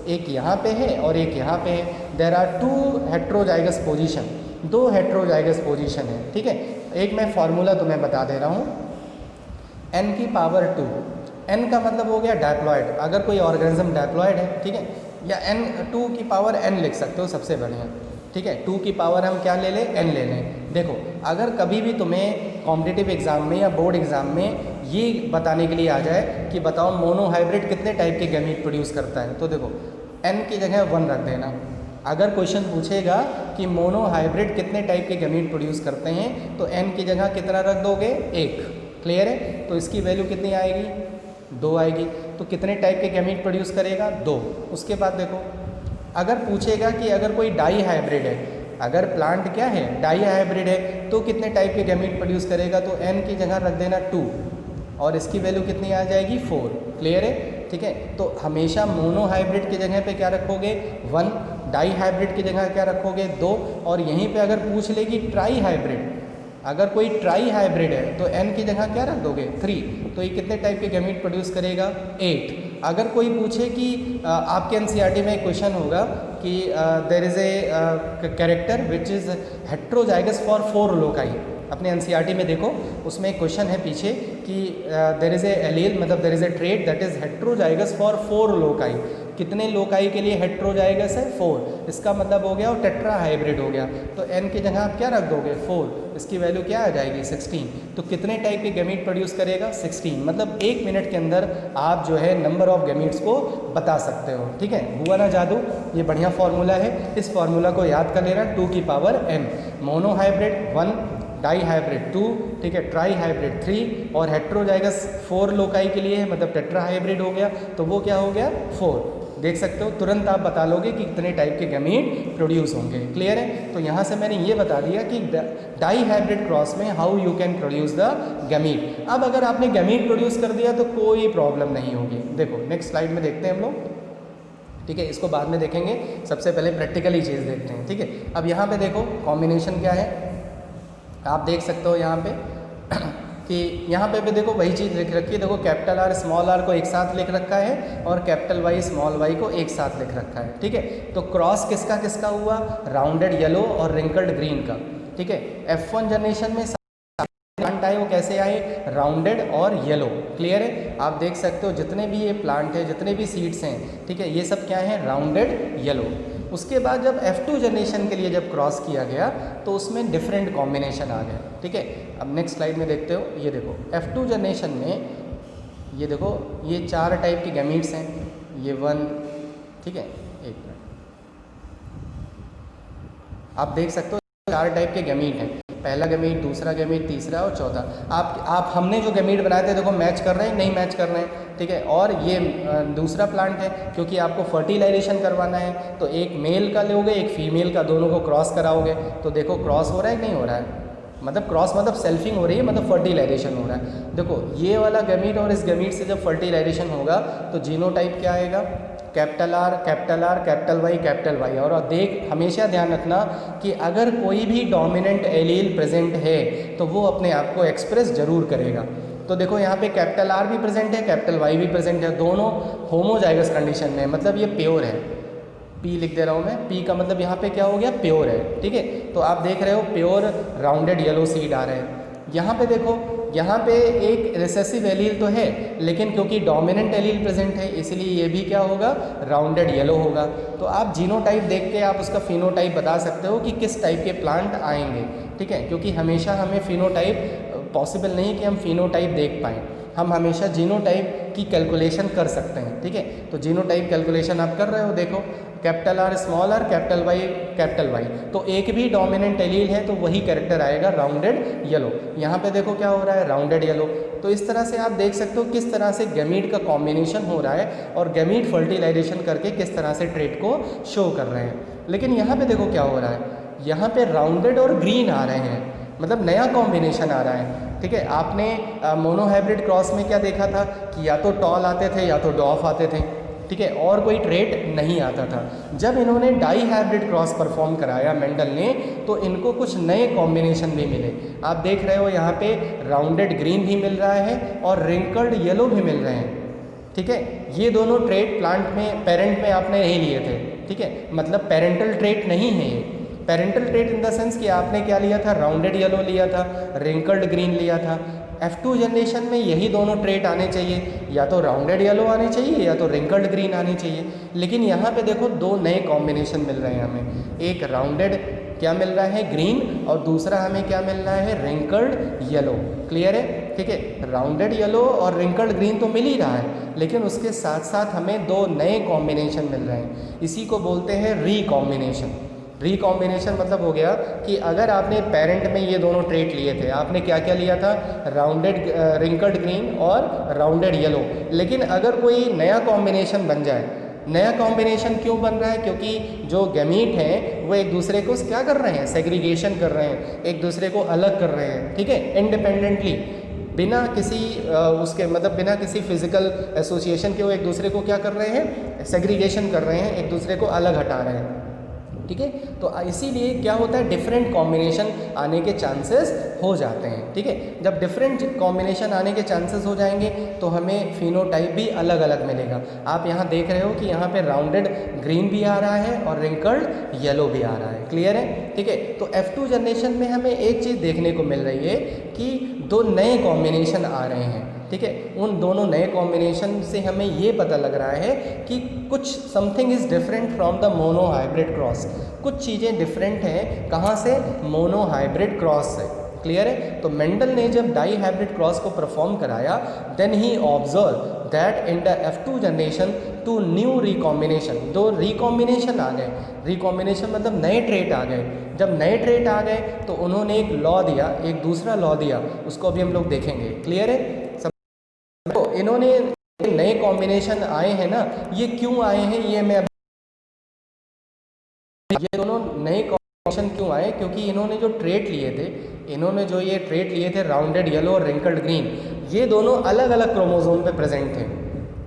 S1: एक यहाँ पे है और एक यहाँ पे है। There are 2 heterozygous position, 2 heterozygous position है। ठीक है, एक मैं फार्मूला तुम्हें बता दे रहा हूँ, n की पावर 2। n का मतलब हो गया डायप्लॉइड, अगर कोई ऑर्गेनिज्म डायप्लॉइड है, ठीक है, या n 2 की पावर n लिख सकते हो, सबसे बढ़िया। ठीक है, 2 की पावर हम क्या ले लें? n ले लें। देखो, अगर कभी भी तुम्हें कॉम्पिटिटिव एग्जाम में या बोर्ड एग्जाम में ये बताने के लिए आ जाए कि बताओ मोनोहाइब्रिड कितने टाइप के गैमीट प्रोड्यूस करता है, तो देखो n की जगह 1 रख देना। अगर क्वेश्चन पूछेगा कि मोनोहाइब्रिड कितने टाइप के गैमीट प्रोड्यूस करते हैं, तो n की जगह कितना रख दोगे? 1। क्लियर है? तो इसकी वैल्यू कितनी आएगी? 2 आएगी। तो कितने टाइप के गैमीट प्रोड्यूस करेगा? 2। उसके बाद देखो, अगर पूछेगा कि अगर कोई डाई हाइब्रिड है, अगर प्लांट क्या है? डाई हाइब्रिड है, तो कितने टाइप के गैमीट प्रोड्यूस करेगा? तो n की जगह रख देना 2 और इसकी वैल्यू कितनी आ जाएगी? 4। क्लियर है? ठीक है, तो हमेशा मोनोहाइब्रिड की जगह पे क्या रखोगे? 1। डाई हाइब्रिड की जगह क्या रखोगे? 2। और यहीं पे अगर पूछ लेगी ट्राई हाइब्रिड, अगर कोई ट्राई हाइब्रिड है तो n की जगह क्या रख दोगे? 3। तो ये कितने टाइप के गैमीट प्रोड्यूस करेगा? 8। अगर कोई पूछे कि आपके एनसीईआरटी में एक क्वेश्चन होगा कि there is a character which is heterozygous for 4 loci. अपने एनसीईआरटी में देखो, उसमें एक क्वेश्चन है पीछे कि देयर इज़ ए एलील, मतलब there is a trait that is heterozygous for 4 loci. कितने लोकाई के लिए हेट्रोजाइगस है? 4। इसका मतलब हो गया वो टेट्रा हाइब्रिड हो गया। तो n की जगह आप क्या रख दोगे? 4। इसकी वैल्यू क्या आ जाएगी? 16। तो कितने टाइप के गैमीट प्रोड्यूस करेगा? 16। मतलब 1 मिनट के अंदर आप जो है नंबर ऑफ गैमीट्स को बता सकते हो। ठीक है, हुआ ना जादू? ये बढ़िया फार्मूला है, इस फार्मूला को याद कर लेना। 2 की power n, monohybrid 1, dihybrid 2, ठीक है, ट्राई हाइब्रिड 3 और हेट्रोजाइगस 4 लोकाई के लिए है, मतलब टेट्रा हाइब्रिड हो गया, तो वो क्या हो गया? 4। देख सकते हो, तुरंत आप बता लोगे कि कितने टाइप के गैमीट प्रोड्यूस होंगे। क्लियर है? तो यहाँ से मैंने ये बता दिया कि डाई हाइब्रिड क्रॉस में how you can produce the gamete. अब अगर आपने गैमीट प्रोड्यूस कर दिया तो कोई प्रॉब्लम नहीं होगी। देखो नेक्स्ट स्लाइड में देखते हैं हम लोग, ठीक है, इसको बाद में देखेंगे, सबसे पहले प्रैक्टिकली चीज़ देखते हैं। ठीक है, अब यहाँ पे देखो कॉम्बिनेशन क्या है, आप देख सकते हो यहाँ पे कि यहाँ पे भी देखो वही चीज़ लिख रखी है। देखो कैपिटल आर स्मॉल आर को एक साथ लिख रखा है और कैपिटल वाई स्मॉल वाई को एक साथ लिख रखा है। ठीक है, तो क्रॉस किसका किसका हुआ? राउंडेड येलो और रिंकल्ड ग्रीन का। ठीक है, F1 जनरेशन में प्लांट आए वो कैसे आए? राउंडेड और येलो। क्लियर है? आप देख सकते हो जितने भी ये प्लांट है, जितने भी सीड्स हैं, ठीक है, ये सब क्या है? Rounded yellow. उसके बाद जब F2 जनरेशन के लिए जब क्रॉस किया गया तो उसमें डिफरेंट कॉम्बिनेशन आ गया। ठीक है, अब नेक्स्ट स्लाइड में देखते हो, ये देखो F2 जनरेशन में ये देखो ये 4 टाइप के गैमीट्स हैं, ये 1, ठीक है, एक मिनट, आप देख सकते हो 4 टाइप के गैमीट हैं, पहला गैमीट, दूसरा गैमीट, तीसरा और चौथा। आप हमने जो गैमीट बनाए थे देखो मैच कर रहे हैं, नहीं मैच कर रहे हैं। ठीक है, और ये दूसरा प्लांट है, क्योंकि आपको फर्टिलाइजेशन करवाना है तो एक मेल का लोगे, एक फीमेल का, दोनों को क्रॉस कराओगे। तो देखो क्रॉस हो रहा है कि नहीं हो रहा है? मतलब क्रॉस मतलब सेल्फिंग हो रही है, मतलब फर्टिलाइजेशन हो रहा है। देखो ये वाला गैमीट और इस गैमीट से जब फर्टिलाइजेशन होगा तो जीनोटाइप क्या आएगा? Capital R, capital R, capital Y, capital Y. और देख हमेशा ध्यान रखना कि अगर कोई भी डोमिनेंट एलील प्रेजेंट है तो वो अपने आप को एक्सप्रेस जरूर करेगा। तो देखो यहाँ पे कैपिटल आर भी प्रेजेंट है, कैपिटल वाई भी प्रेजेंट है, दोनों होमोजाइगस कंडीशन में, मतलब ये प्योर है। पी लिख दे रहा हूँ मैं, पी का मतलब यहाँ पे क्या हो गया? प्योर है। ठीक है, तो आप देख रहे हो प्योर राउंडेड येलो सीड आ रहे हैं। यहाँ पे देखो, यहाँ पे एक रिसेसिव एलील तो है, लेकिन क्योंकि डोमिनेंट एलील प्रेजेंट है इसलिए ये भी क्या होगा? राउंडेड येलो होगा। तो आप जीनोटाइप देख के आप उसका फिनोटाइप बता सकते हो कि किस टाइप के प्लांट आएंगे। ठीक है, क्योंकि हमेशा हमें फिनोटाइप पॉसिबल नहीं कि हम फिनोटाइप देख पाएँ, हम हमेशा जीनोटाइप की कैलकुलेशन कर सकते हैं। ठीक है, तो जीनोटाइप कैलकुलेशन आप कर रहे हो, देखो capital R small R capital Y, तो एक भी डोमिनेंट एलील है तो वही कैरेक्टर आएगा राउंडेड येलो। यहाँ पे देखो क्या हो रहा है, राउंडेड येलो। तो इस तरह से आप देख सकते हो किस तरह से गैमीट का कॉम्बिनेशन हो रहा है और गैमीट फर्टिलाइजेशन करके किस तरह से ट्रेट को शो कर रहे हैं। लेकिन यहाँ पे देखो क्या हो रहा है, यहाँ पे राउंडेड और ग्रीन आ रहे हैं, मतलब नया कॉम्बिनेशन आ रहा है। ठीक है, आपने मोनोहाइब्रिड क्रॉस में क्या देखा था कि या तो टॉल आते थे या तो डॉफ आते थे। ठीक है, और कोई ट्रेट नहीं आता था। जब इन्होंने डाई हाइब्रिड क्रॉस परफॉर्म कराया मेंडल ने, तो इनको कुछ नए कॉम्बिनेशन भी मिले। आप देख रहे हो यहाँ पे राउंडेड ग्रीन भी मिल रहा है और रिंकल्ड येलो भी मिल रहे हैं। ठीक है, ये दोनों ट्रेट प्लांट में पेरेंट में आपने नहीं लिए थे। ठीक है, मतलब पेरेंटल ट्रेट नहीं है ये। Parental trait in the sense कि आपने क्या लिया था, राउंडेड येलो लिया था, रिंकल्ड ग्रीन लिया था। F2 जनरेशन में यही दोनों ट्रेट आने चाहिए, या तो राउंडेड येलो आने चाहिए या तो रिंकल्ड ग्रीन आने चाहिए। लेकिन यहाँ पे देखो दो नए कॉम्बिनेशन मिल रहे हैं हमें, एक राउंडेड क्या मिल रहा है ग्रीन और दूसरा हमें क्या मिल रहा है रिंकल्ड येलो। क्लियर है? ठीक है, राउंडेड येलो और रिंकल्ड ग्रीन तो मिल ही रहा है, लेकिन उसके साथ साथ हमें दो नए कॉम्बिनेशन मिल रहे हैं। इसी को बोलते हैं रीकॉम्बिनेशन। रीकॉम्बिनेशन मतलब हो गया कि अगर आपने पेरेंट में ये दोनों ट्रेट लिए थे, आपने क्या क्या लिया था, राउंडेड रिंकल्ड ग्रीन और राउंडेड येलो। लेकिन अगर कोई नया कॉम्बिनेशन बन जाए, नया कॉम्बिनेशन क्यों बन रहा है, क्योंकि जो गैमीट हैं वो एक दूसरे को क्या कर रहे हैं, सेग्रीगेशन कर रहे हैं, एक दूसरे को अलग कर रहे हैं। ठीक है, इंडिपेंडेंटली, बिना किसी उसके मतलब बिना किसी फिजिकल एसोसिएशन के वो एक दूसरे को क्या कर रहे हैं, सेग्रीगेशन कर रहे हैं, एक दूसरे को अलग हटा रहे हैं। ठीक है, तो इसीलिए क्या होता है, डिफरेंट कॉम्बिनेशन आने के चांसेस हो जाते हैं। ठीक है, जब डिफरेंट कॉम्बिनेशन आने के चांसेस हो जाएंगे तो हमें फिनोटाइप भी अलग अलग मिलेगा। आप यहाँ देख रहे हो कि यहाँ पे राउंडेड ग्रीन भी आ रहा है और रिंकल्ड येलो भी आ रहा है। क्लियर है? ठीक है, तो F2 जनरेशन में हमें एक चीज़ देखने को मिल रही है कि दो नए कॉम्बिनेशन आ रहे हैं। ठीक है, उन दोनों नए कॉम्बिनेशन से हमें ये पता लग रहा है कि कुछ something is different from the monohybrid cross. कुछ चीज़ें डिफरेंट हैं, कहाँ से, मोनो हाइब्रिड क्रॉस से। क्लियर है? तो मेंडल ने जब डाई हाइब्रिड क्रॉस को परफॉर्म कराया, देन ही observe that in the F2 generation two new recombination, दो रिकॉम्बिनेशन आ गए। रिकॉम्बिनेशन मतलब नए ट्रेट आ गए। जब नए ट्रेट आ गए तो उन्होंने एक लॉ दिया, एक दूसरा लॉ दिया, उसको अभी हम लोग देखेंगे। क्लियर है? तो इन्होंने नए कॉम्बिनेशन आए हैं ना, ये क्यों आए हैं, ये मैं ये दोनों नए कॉम्बिनेशन क्यों आए, क्योंकि इन्होंने जो ट्रेट लिए थे, इन्होंने जो ये ट्रेट लिए थे राउंडेड येलो और रिंकल्ड ग्रीन, ये दोनों अलग अलग क्रोमोसोम पे प्रेजेंट थे।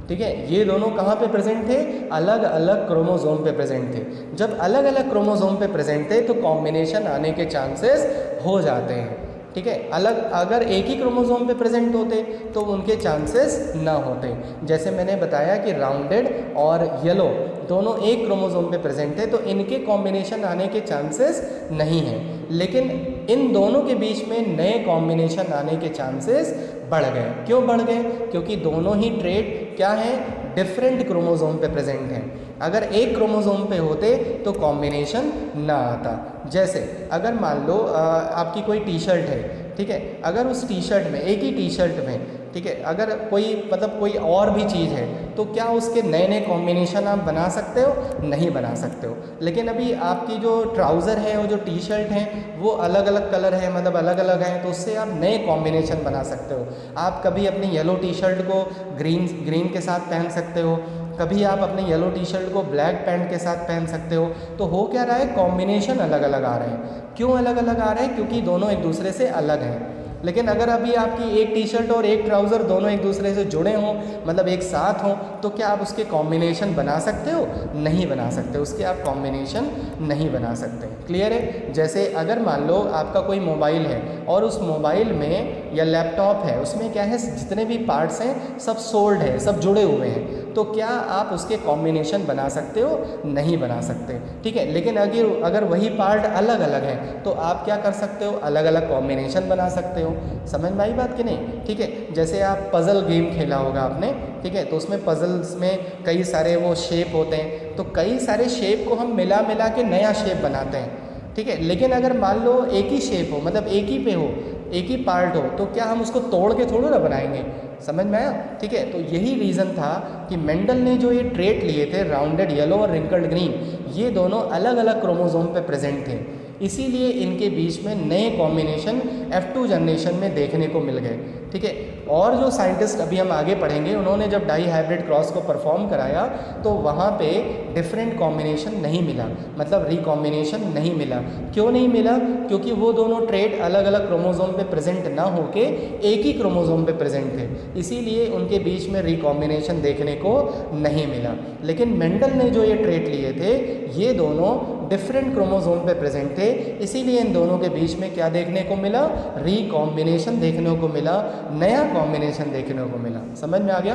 S1: ठीक है, ये दोनों कहाँ पे प्रेजेंट थे, अलग अलग क्रोमोसोम पे प्रेजेंट थे। जब अलग अलग क्रोमोसोम पे प्रेजेंट थे तो कॉम्बिनेशन आने के चांसेस हो जाते हैं। ठीक है, अलग अगर एक ही क्रोमोसोम पे प्रेजेंट होते तो उनके चांसेस ना होते। जैसे मैंने बताया कि राउंडेड और येलो दोनों एक क्रोमोसोम पे प्रेजेंट है तो इनके कॉम्बिनेशन आने के चांसेस नहीं हैं, लेकिन इन दोनों के बीच में नए कॉम्बिनेशन आने के चांसेस बढ़ गए। क्यों बढ़ गए? क्योंकि दोनों ही ट्रेट क्या हैं, डिफरेंट क्रोमोसोम पे प्रेजेंट हैं। अगर एक क्रोमोसोम पे होते तो कॉम्बिनेशन ना आता। जैसे अगर मान लो आपकी कोई टी शर्ट है, ठीक है, अगर उस टी शर्ट में, एक ही टी शर्ट में, ठीक है, अगर कोई मतलब कोई और भी चीज़ है तो क्या उसके नए नए कॉम्बिनेशन आप बना सकते हो? नहीं बना सकते हो। लेकिन अभी आपकी जो ट्राउज़र है और जो टी शर्ट है वो अलग अलग कलर है, मतलब अलग अलग हैं, तो उससे आप नए कॉम्बिनेशन बना सकते हो। आप कभी अपनी येलो टी शर्ट को ग्रीन के साथ पहन सकते हो, कभी आप अपने येलो टी शर्ट को ब्लैक पैंट के साथ पहन सकते हो। तो हो क्या रहा है, कॉम्बिनेशन अलग अलग आ रहे हैं। क्यों अलग अलग आ रहे हैं? क्योंकि दोनों एक दूसरे से अलग हैं। लेकिन अगर अभी आपकी एक टी शर्ट और एक ट्राउज़र दोनों एक दूसरे से जुड़े हों, मतलब एक साथ हों, तो क्या आप उसके कॉम्बिनेशन बना सकते हो? नहीं बना सकते, उसके आप कॉम्बिनेशन नहीं बना सकते। क्लियर है? जैसे अगर मान लो आपका कोई मोबाइल है और उस मोबाइल में या लैपटॉप है, उसमें क्या है, जितने भी पार्ट्स हैं सब सोल्ड है, सब जुड़े हुए हैं, तो क्या आप उसके कॉम्बिनेशन बना सकते हो? नहीं बना सकते। ठीक है, लेकिन अगर वही पार्ट अलग अलग है तो आप क्या कर सकते हो? अलग अलग कॉम्बिनेशन बना सकते हो। समझ में आई बात कि नहीं? ठीक है, जैसे आप पज़ल गेम खेला होगा आपने, ठीक है, तो उसमें पज़ल्स में कई सारे वो शेप होते हैं, तो कई सारे शेप को हम मिला मिला के नया शेप बनाते हैं। ठीक है, लेकिन अगर मान लो एक ही शेप हो, मतलब एक ही पे हो, एक ही पार्ट हो, तो क्या हम उसको तोड़ के थोड़ा ना बनाएंगे, समझ में आया? ठीक है, तो यही रीज़न था कि मेंडल ने जो ये ट्रेट लिए थे, राउंडेड येलो और रिंकल्ड ग्रीन, ये दोनों अलग अलग क्रोमोसोम पे प्रेजेंट थे, इसीलिए इनके बीच में नए कॉम्बिनेशन F2 जनरेशन में देखने को मिल गए। ठीक है, और जो साइंटिस्ट अभी हम आगे पढ़ेंगे, उन्होंने जब डाई हाइब्रिड क्रॉस को परफॉर्म कराया तो वहाँ पे डिफरेंट कॉम्बिनेशन नहीं मिला, मतलब रिकॉम्बिनेशन नहीं मिला। क्यों नहीं मिला? क्योंकि वो दोनों ट्रेट अलग अलग क्रोमोसोम पे प्रेजेंट ना होके एक ही क्रोमोसोम पे प्रेजेंट थे, इसीलिए उनके बीच में रिकॉम्बिनेशन देखने को नहीं मिला। लेकिन मेंडल ने जो ये ट्रेट लिए थे, ये दोनों डिफरेंट क्रोमोसोम पे प्रेजेंट थे, इसीलिए इन दोनों के बीच में क्या देखने को मिला? रिकॉम्बिनेशन देखने को मिला, नया कॉम्बिनेशन देखने को मिला। समझ में आ गया?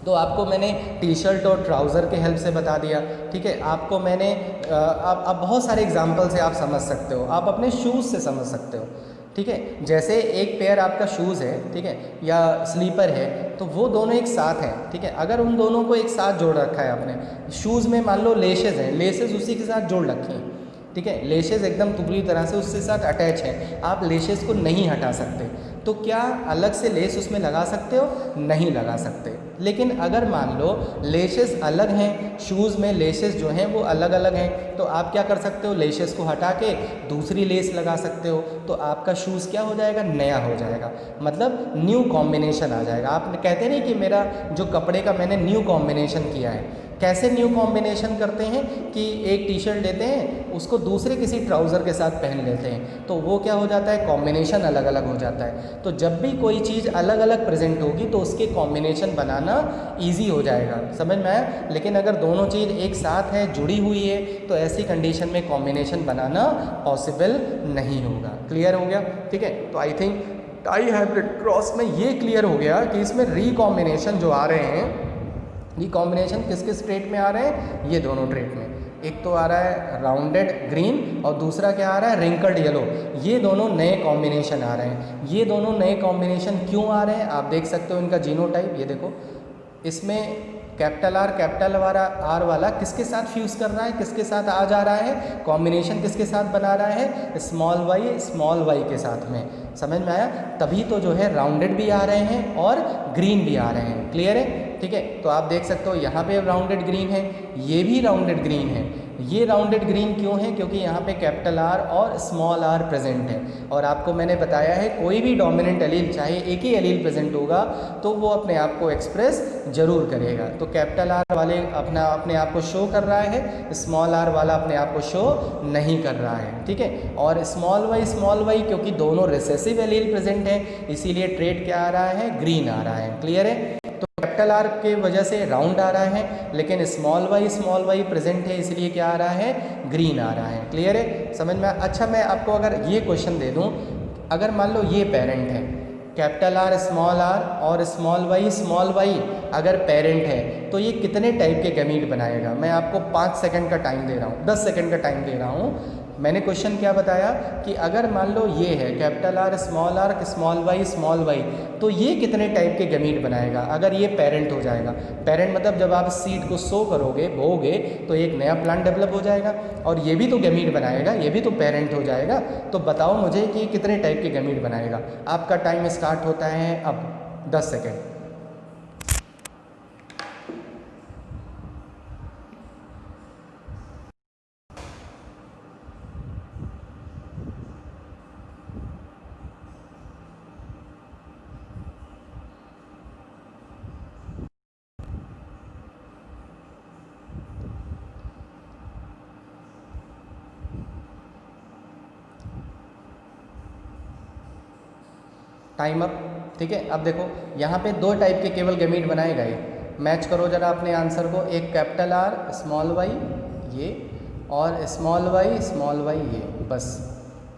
S1: तो आपको मैंने टी शर्ट और ट्राउज़र के हेल्प से बता दिया। ठीक है, आपको मैंने आप बहुत सारे एग्जाम्पल से आप समझ सकते हो, आप अपने शूज़ से समझ सकते हो। ठीक है, जैसे एक पेयर आपका शूज़ है, ठीक है, या स्लीपर है, तो वो दोनों एक साथ हैं। ठीक है, अगर उन दोनों को एक साथ जोड़ रखा है आपने, शूज़ में मान लो लेशेज़ हैं, लेशेज़ उसी के साथ जोड़ रखी हैं। ठीक है, लेशेज़ एकदम पूरी तरह से उसके साथ अटैच हैं, आप लेशेज़ को नहीं हटा सकते, तो क्या अलग से लेस उसमें लगा सकते हो? नहीं लगा सकते। लेकिन अगर मान लो लेशेस अलग हैं, शूज़ में लेशेस जो हैं वो अलग अलग हैं, तो आप क्या कर सकते हो? लेशेस को हटा के दूसरी लेस लगा सकते हो, तो आपका शूज़ क्या हो जाएगा? नया हो जाएगा, मतलब न्यू कॉम्बिनेशन आ जाएगा। आप कहते नहीं कि मेरा जो कपड़े का मैंने न्यू कॉम्बिनेशन किया है। कैसे न्यू कॉम्बिनेशन करते हैं कि एक टी शर्ट लेते हैं, उसको दूसरे किसी ट्राउज़र के साथ पहन लेते हैं, तो वो क्या हो जाता है? कॉम्बिनेशन अलग अलग हो जाता है। तो जब भी कोई चीज़ अलग अलग प्रेजेंट होगी तो उसके कॉम्बिनेशन बनाना ईजी हो जाएगा। समझ में आया? लेकिन अगर दोनों चीज़ एक साथ है, जुड़ी हुई है, तो ऐसी कंडीशन में कॉम्बिनेशन बनाना पॉसिबल नहीं होगा। क्लियर हो गया? ठीक है, तो I think dihybrid cross में ये क्लियर हो गया कि इसमें रिकॉम्बिनेशन जो आ रहे हैं, रिकॉम्बिनेशन किस किस ट्रेट में आ रहे हैं? ये दोनों ट्रेट में। एक तो आ रहा है राउंडेड ग्रीन और दूसरा क्या आ रहा है? Wrinkled yellow. ये दोनों नए कॉम्बिनेशन आ रहे हैं। ये दोनों नए कॉम्बिनेशन क्यों आ रहे हैं? आप देख सकते हो इनका जीनोटाइप, ये देखो, इसमें कैपिटल आर वाला किसके साथ फ्यूज़ कर रहा है, किसके साथ आ जा रहा है? कॉम्बिनेशन किसके साथ बना रहा है? स्मॉल वाई के साथ में। समझ में आया? तभी तो जो है राउंडेड भी आ रहे हैं और ग्रीन भी आ रहे हैं। क्लियर है? ठीक है, तो आप देख सकते हो यहाँ पे राउंडेड ग्रीन है, ये भी राउंडेड ग्रीन है। ये राउंडेड ग्रीन क्यों है? क्योंकि यहाँ पे कैपिटल आर और स्मॉल आर प्रेजेंट है। और आपको मैंने बताया है कोई भी डोमिनेंट एलील, चाहे एक ही एलील प्रेजेंट होगा, तो वो अपने आप को एक्सप्रेस जरूर करेगा। तो कैपिटल आर वाले अपने आप को शो कर रहा है, स्मॉल आर वाला अपने आप को शो नहीं कर रहा है। ठीक है, और स्मॉल वाई क्योंकि दोनों रिसेसिव एलील प्रेजेंट है, इसीलिए ट्रेट क्या आ रहा है? ग्रीन आ रहा है। क्लियर है? तो कैपिटल आर के वजह से राउंड आ रहा है, लेकिन स्मॉल वाई प्रेजेंट है, इसलिए क्या आ रहा है? ग्रीन आ रहा है। क्लियर है? समझ में? अच्छा, मैं आपको अगर ये क्वेश्चन दे दूं, अगर मान लो ये पेरेंट है, कैपिटल आर और स्मॉल वाई अगर पेरेंट है, तो ये कितने टाइप के गैमीट बनाएगा? मैं आपको 5 सेकंड का टाइम दे रहा हूँ, 10 सेकंड का टाइम दे रहा हूँ। मैंने क्वेश्चन क्या बताया कि अगर मान लो ये है कैपिटल आर स्मॉल वाई, तो ये कितने टाइप के गैमीट बनाएगा अगर ये पेरेंट हो जाएगा? पेरेंट मतलब जब आप सीड को सो करोगे, बोओगे, तो एक नया प्लांट डेवलप हो जाएगा, और ये भी तो गैमीट बनाएगा, ये भी तो पेरेंट हो जाएगा। तो बताओ मुझे कि कितने टाइप के गैमीट बनाएगा? आपका टाइम स्टार्ट होता है अब, 10 सेकेंड। Time up. ठीक है, अब देखो यहाँ पे 2 टाइप के केवल गैमीट बनाए गए। मैच करो जरा अपने आंसर को, एक कैपिटल आर स्मॉल वाई ये, और स्मॉल वाई ये, बस।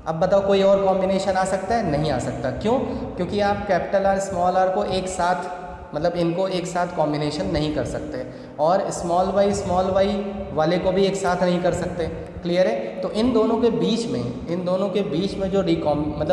S1: अब बताओ कोई और कॉम्बिनेशन आ सकता है? नहीं आ सकता। क्यों? क्योंकि आप कैपिटल आर स्मॉल आर को एक साथ, मतलब इनको एक साथ कॉम्बिनेशन नहीं कर सकते, और स्मॉल वाई वाले को भी एक साथ नहीं कर सकते। क्लियर है? तो इन दोनों के बीच में जो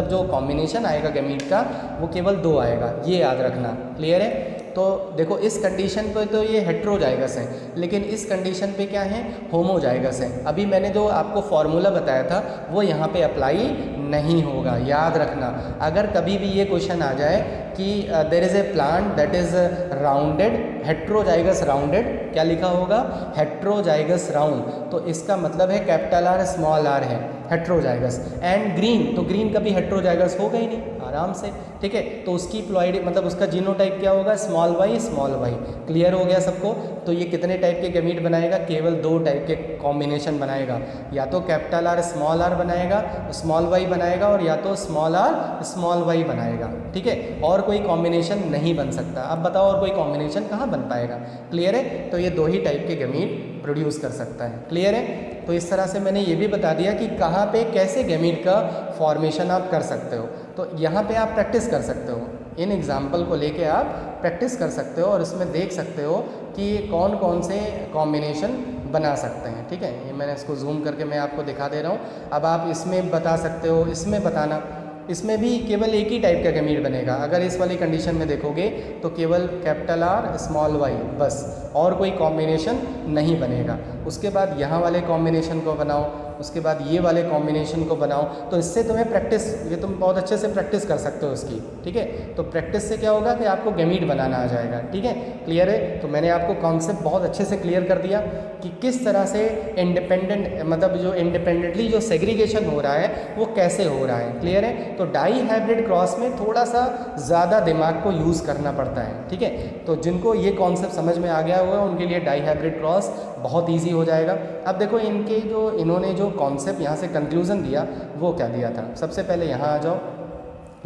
S1: जो कॉम्बिनेशन आएगा गैमीट का, वो केवल 2 आएगा, ये याद रखना। क्लियर है? तो देखो इस कंडीशन पे तो ये हेट्रोजाइगस है, लेकिन इस कंडीशन पे क्या है, होमोजाइगस है। अभी मैंने जो आपको फॉर्मूला बताया था वो यहाँ पे अप्लाई नहीं होगा, याद रखना। अगर कभी भी ये क्वेश्चन आ जाए कि there is a plant that is rounded, heterozygous rounded, क्या लिखा होगा, हेट्रोजाइगस राउंड, तो इसका मतलब है कैपिटल आर स्मॉल आर है, हेट्रोजाइगस। एंड ग्रीन, तो ग्रीन कभी हेट्रोजाइगस होगा ही नहीं, आराम से, ठीक है। तो उसकी प्लॉइड मतलब उसका जीनोटाइप क्या होगा, small Y small Y. Clear हो गया सबको। तो ये कितने टाइप के गैमीट बनाएगा, केवल 2 टाइप के कॉम्बिनेशन बनाएगा, या तो कैपिटल आर स्मॉल आर बनाएगा, स्मॉल वाई बनाएगा, और या तो स्मॉल आर स्मॉल वाई बनाएगा, ठीक है। और कोई कॉम्बिनेशन नहीं बन सकता। अब बताओ और कोई कॉम्बिनेशन कहाँ बन पाएगा। क्लियर है। तो ये 2 ही टाइप के गैमीट प्रोड्यूस कर सकता है। क्लियर है। तो इस तरह से मैंने ये भी बता दिया कि कहाँ पे कैसे गैमीट का फॉर्मेशन आप कर सकते हो। तो यहाँ पे आप प्रैक्टिस कर सकते हो, इन एग्जाम्पल को लेके आप प्रैक्टिस कर सकते हो और इसमें देख सकते हो कि कौन कौन से कॉम्बिनेशन बना सकते हैं, ठीक है। ये मैंने इसको जूम करके मैं आपको दिखा दे रहा हूँ। अब आप इसमें बता सकते हो, इसमें बताना, इसमें भी केवल एक ही टाइप का गैमीट बनेगा। अगर इस वाली कंडीशन में देखोगे तो केवल कैपिटल आर स्मॉल वाई बस, और कोई कॉम्बिनेशन नहीं बनेगा। उसके बाद यहाँ वाले कॉम्बिनेशन को बनाओ, उसके बाद ये वाले कॉम्बिनेशन को बनाओ। तो इससे तुम्हें प्रैक्टिस, ये तुम बहुत अच्छे से प्रैक्टिस कर सकते हो इसकी, ठीक है। तो प्रैक्टिस से क्या होगा कि आपको गैमीट बनाना आ जाएगा, ठीक है। क्लियर है। तो मैंने आपको कॉन्सेप्ट बहुत अच्छे से क्लियर कर दिया कि किस तरह से इंडिपेंडेंट, मतलब जो इंडिपेंडेंटली जो सेग्रीगेशन हो रहा है वो कैसे हो रहा है। क्लियर है। तो डाई हाइब्रिड क्रॉस में थोड़ा सा ज़्यादा दिमाग को यूज़ करना पड़ता है, ठीक है। तो जिनको ये कॉन्सेप्ट समझ में आ गया होगा उनके लिए डाई हाइब्रिड क्रॉस बहुत ईजी हो जाएगा। अब देखो इन्होंने जो कॉन्सेप्ट यहाँ से कंक्लूजन दिया वो क्या दिया था। सबसे पहले यहाँ आ जाओ,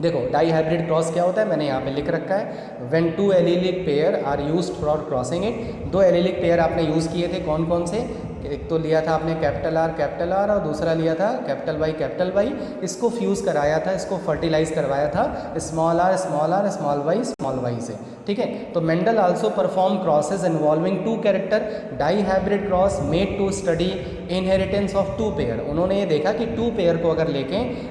S1: देखो डाई हाइब्रिड क्रॉस क्या होता है, मैंने यहाँ पे लिख रखा है, when 2 allelic pair are used for crossing it. 2 allelic pair आपने यूज़ किए थे, कौन कौन से, एक तो लिया था आपने कैपिटल आर और दूसरा लिया था कैपिटल वाई। इसको फ्यूज़ कराया था, इसको फर्टिलाइज करवाया था स्मॉल आर स्मॉल वाई से, ठीक है। तो Mendel also perform crosses involving 2 character dihybrid cross made to study inheritance of 2 pair. उन्होंने ये देखा कि 2 पेयर को अगर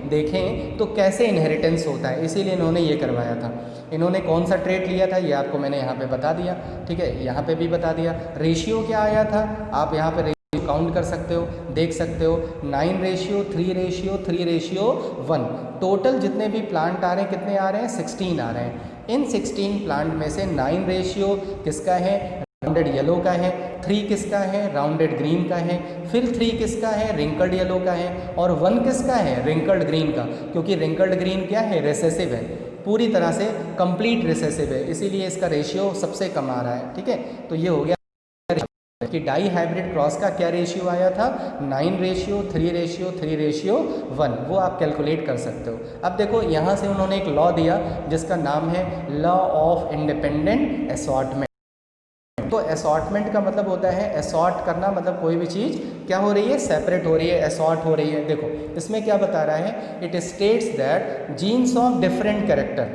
S1: देखें तो कैसे इनहेरिटेंस होता है, इसीलिए इन्होंने ये करवाया था। इन्होंने कौन सा ट्रेट लिया था ये आपको मैंने यहाँ पे बता दिया, ठीक है। यहाँ पे भी बता दिया। रेशियो क्या आया था, आप यहाँ पे काउंट कर सकते हो, देख सकते हो, 9:3:1। टोटल जितने भी प्लांट आ रहे हैं कितने आ रहे हैं, 16 आ रहे हैं। इन 16 प्लांट में से 9 रेशियो किसका है, राउंडेड येलो का है, 3 किसका है, राउंडेड ग्रीन का है, फिर 3 किसका है, रिंकल्ड येलो का है, और 1 किसका है, रिंकल्ड ग्रीन का। क्योंकि रिंकल्ड ग्रीन क्या है, रिसेसिव है, पूरी तरह से कंप्लीट रिसेसिव है, इसीलिए इसका रेशियो सबसे कम आ रहा है, ठीक है। तो ये हो गया कि डाई हाइब्रिड क्रॉस का क्या रेशियो आया था, 9:3:1, वो आप कैलकुलेट कर सकते हो। अब देखो यहाँ से उन्होंने एक लॉ दिया जिसका नाम है लॉ ऑफ इंडिपेंडेंट असॉर्टमेंट। तो असॉर्टमेंट का मतलब होता है असॉर्ट करना, मतलब कोई भी चीज़ क्या हो रही है, सेपरेट हो रही है, असॉर्ट हो रही है। देखो इसमें क्या बता रहा है, it states that genes of different character,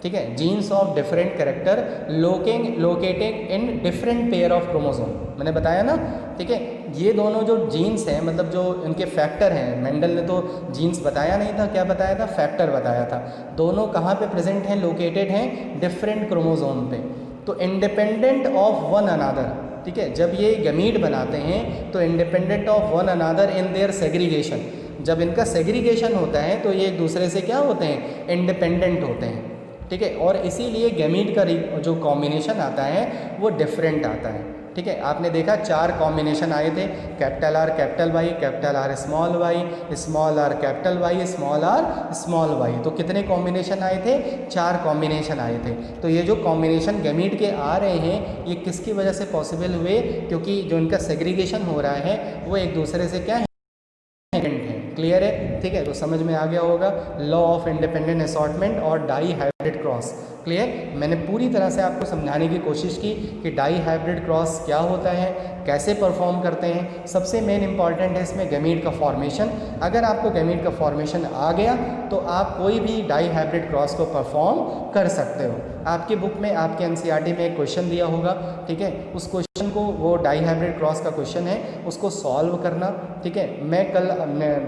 S1: ठीक है, jeans of different character located in different pair of chromosome. मैंने बताया ना, ठीक है। ये दोनों जो जीन्स हैं, मतलब जो इनके फैक्टर हैं, मेंडल ने तो जीन्स बताया नहीं था, क्या बताया था, फैक्टर बताया था। दोनों कहाँ पे प्रेजेंट हैं, लोकेटेड हैं डिफरेंट क्रोमोसोम पे, तो इंडिपेंडेंट ऑफ वन अनादर, ठीक है। जब ये गैमीट बनाते हैं तो independent of one another in their segregation, जब इनका सेग्रीगेशन होता है तो ये एक दूसरे से क्या होते हैं, इंडिपेंडेंट होते हैं, ठीक है। और इसीलिए गैमीट का जो कॉम्बिनेशन आता है वो डिफरेंट आता है, ठीक है। आपने देखा 4 कॉम्बिनेशन आए थे, capital R small Y, small Y. तो कितने कॉम्बिनेशन आए थे, 4 कॉम्बिनेशन आए थे। तो ये जो कॉम्बिनेशन गैमीट के आ रहे हैं ये किसकी वजह से पॉसिबल हुए, क्योंकि जो इनका सेग्रीगेशन हो रहा है वो एक दूसरे से क्या है, क्लियर है, ठीक है। तो समझ में आ गया होगा लॉ ऑफ इंडिपेंडेंट असॉर्टमेंट और डाई हाइब्रिड क्रॉस। क्लियर। मैंने पूरी तरह से आपको समझाने की कोशिश की कि डाई हाइब्रिड क्रॉस क्या होता है, कैसे परफॉर्म करते हैं। सबसे मेन इंपॉर्टेंट है इसमें गैमीट का फॉर्मेशन। अगर आपको गैमीट का फॉर्मेशन आ गया तो आप कोई भी डाई हाइब्रिड क्रॉस को परफॉर्म कर सकते हो। आपकी बुक में, आपके एनसीईआरटी में एक क्वेश्चन दिया होगा, ठीक है। उस क्वेश्चन को, वो डाई हाइब्रिड क्रॉस का क्वेश्चन है, उसको सॉल्व करना, ठीक है। मैं कल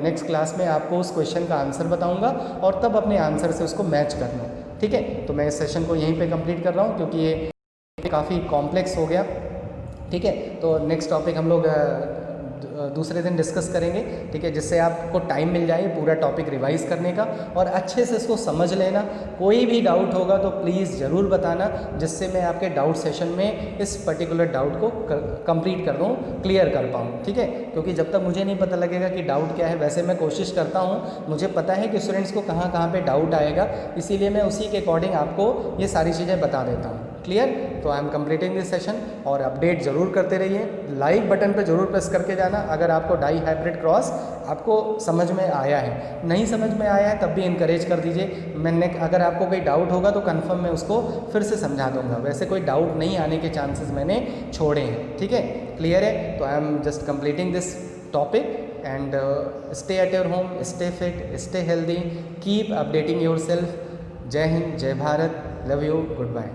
S1: नेक्स्ट क्लास में आपको उस क्वेश्चन का आंसर बताऊंगा और तब अपने आंसर से उसको मैच करना, ठीक है। तो मैं इस सेशन को यहीं पे कंप्लीट कर रहा हूँ क्योंकि ये काफ़ी कॉम्प्लेक्स हो गया, ठीक है। तो नेक्स्ट टॉपिक हम लोग दूसरे दिन डिस्कस करेंगे, ठीक है, जिससे आपको टाइम मिल जाए पूरा टॉपिक रिवाइज करने का और अच्छे से इसको समझ लेना। कोई भी डाउट होगा तो प्लीज़ ज़रूर बताना, जिससे मैं आपके डाउट सेशन में इस पर्टिकुलर डाउट को कंप्लीट कर दूँ, क्लियर कर पाऊँ, ठीक है। क्योंकि जब तक मुझे नहीं पता लगेगा कि डाउट क्या है, वैसे मैं कोशिश करता हूँ, मुझे पता है कि स्टूडेंट्स को कहाँ कहाँ पे डाउट आएगा, इसीलिए मैं उसी के अकॉर्डिंग आपको ये सारी चीज़ें बता देता हूँ। क्लियर? तो I am completing this session, और अपडेट ज़रूर करते रहिए। लाइक बटन पे ज़रूर प्रेस करके जाना अगर आपको डाई हाइब्रिड क्रॉस आपको समझ में आया है। नहीं समझ में आया है तब भी इनकरेज कर दीजिए। मैंने अगर आपको कोई डाउट होगा तो कंफर्म मैं उसको फिर से समझा दूंगा, वैसे कोई डाउट नहीं आने के चांसेस मैंने छोड़े हैं, ठीक है। क्लियर है? तो I am just completing this topic and stay at your home, stay fit, stay healthy, keep updating yourself. जय हिंद, जय Bharat, love you, good bye.